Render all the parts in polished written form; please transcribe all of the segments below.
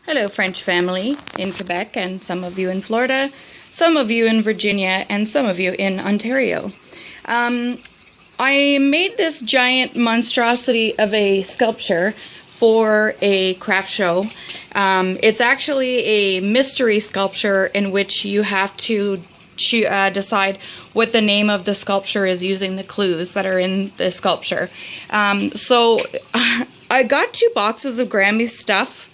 Hello, French family in Quebec, and some of you in Florida, some of you in Virginia, and some of you in Ontario. I made this giant monstrosity of a sculpture for a craft show. It's actually a mystery sculpture in which you have to decide what the name of the sculpture is using the clues that are in the sculpture. So I got 2 boxes of Grammy stuff.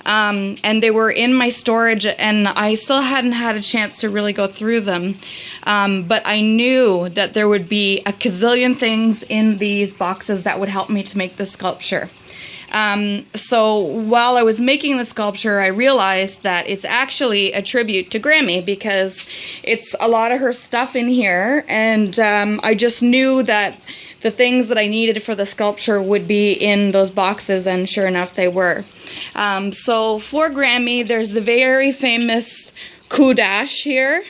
And they were in my storage, and I still hadn't had a chance to really go through them. But I knew that there would be a gazillion things in these boxes that would help me to make the sculpture. So while I was making the sculpture, I realized that it's actually a tribute to Grammy, because it's a lot of her stuff in here, and I just knew that the things that I needed for the sculpture would be in those boxes, and sure enough they were. So for Grammy, there's the very famous Kudash here.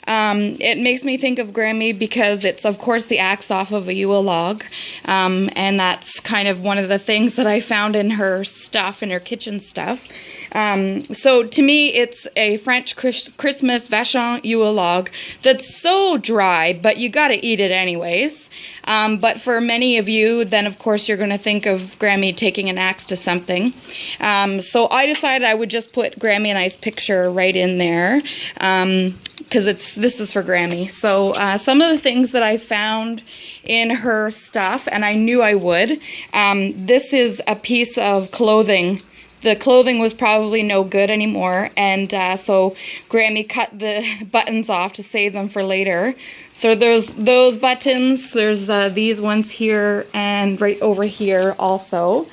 It makes me think of Grammy because it's, of course, the axe off of a Yule log, and that's kind of one of the things that I found in her stuff, in her kitchen stuff. So to me, it's a French Christmas vachon Yule log that's so dry, but you gotta eat it anyways. But for many of you, then of course you're going to think of Grammy taking an axe to something. So I decided I would just put Grammy and I's picture right in there, because this is for Grammy. So some of the things that I found in her stuff, and I knew I would, this is a piece of clothing. The clothing was probably no good anymore, and so Grammy cut the buttons off to save them for later. So there's those buttons, there's these ones here, and right over here also.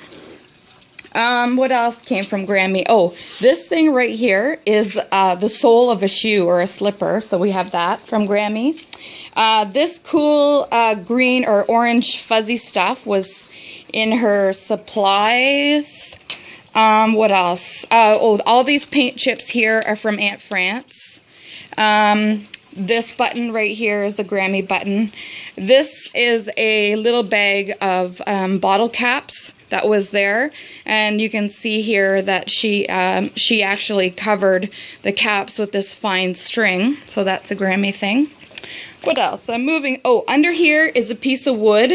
What else came from Grammy? Oh, this thing right here is the sole of a shoe or a slipper, so we have that from Grammy. This cool green or orange fuzzy stuff was in her supplies. What else? Oh, all these paint chips here are from Aunt France. This button right here is the Grammy button. This is a little bag of bottle caps that was there, and you can see here that she actually covered the caps with this fine string, so that's a Grammy thing. What else? I'm moving. Oh, under here is a piece of wood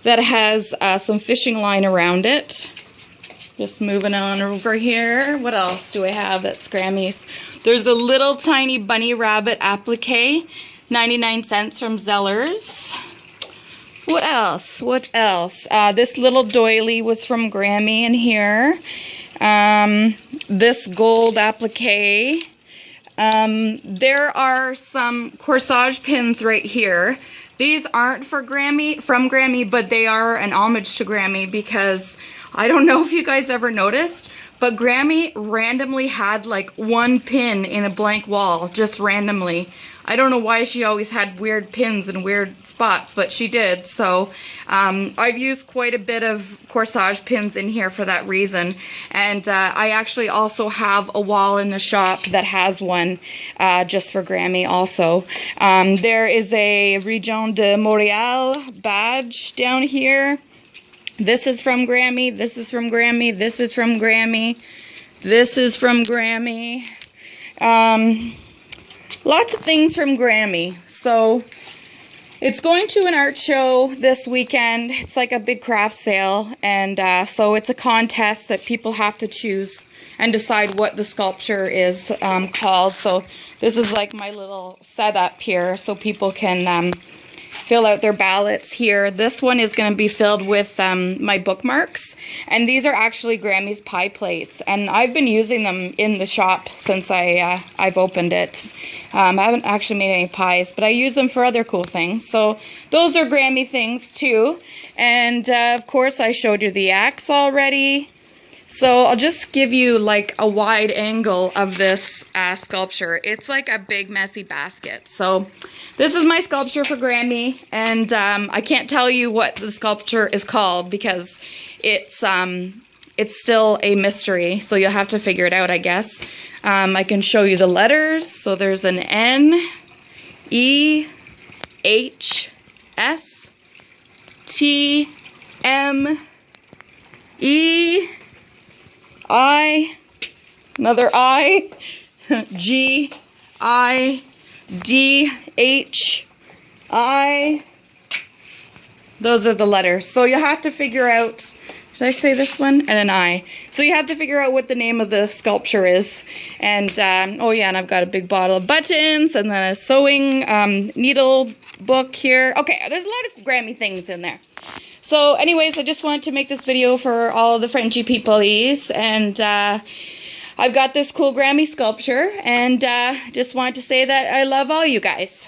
that has some fishing line around it. Just moving on over here. What else do I have that's Grammy's? There's a little tiny bunny rabbit applique, 99 cents from Zellers. What else? What else? This little doily was from Grammy in here. This gold applique. There are some corsage pins right here. These aren't from Grammy, but they are an homage to Grammy, because I don't know if you guys ever noticed, but Grammy randomly had like 1 pin in a blank wall, just randomly. I don't know why she always had weird pins in weird spots, but she did. So I've used quite a bit of corsage pins in here for that reason. And I actually also have a wall in the shop that has one just for Grammy also. There is a Région de Montréal badge down here. This is from Grammy, this is from Grammy, this is from Grammy, this is from Grammy. Lots of things from Grammy. So it's going to an art show this weekend. It's like a big craft sale, and so it's a contest that people have to choose and decide what the sculpture is called. So this is like my little setup here, so people can fill out their ballots here. This one is going to be filled with my bookmarks, and these are actually Grammy's pie plates, and I've been using them in the shop since I've opened it. I haven't actually made any pies, but I use them for other cool things. So those are Grammy things too, and of course I showed you the axe already. So I'll just give you like a wide angle of this sculpture. It's like a big messy basket. So this is my sculpture for Grammy, and I can't tell you what the sculpture is called because it's still a mystery. So you'll have to figure it out, I guess. I can show you the letters. So there's an N, E, H, S, T, M, E, I, Another I. G, I, D, H, I. Those are the letters. So you have to figure out, should I say this one? And an I. So you have to figure out what the name of the sculpture is. And, oh yeah, and I've got a big bottle of buttons and then a sewing needle book here. Okay, there's a lot of Grammy things in there. So anyways, I just wanted to make this video for all the Frenchy peoples. And I've got this cool Grammy sculpture. And just wanted to say that I love all you guys.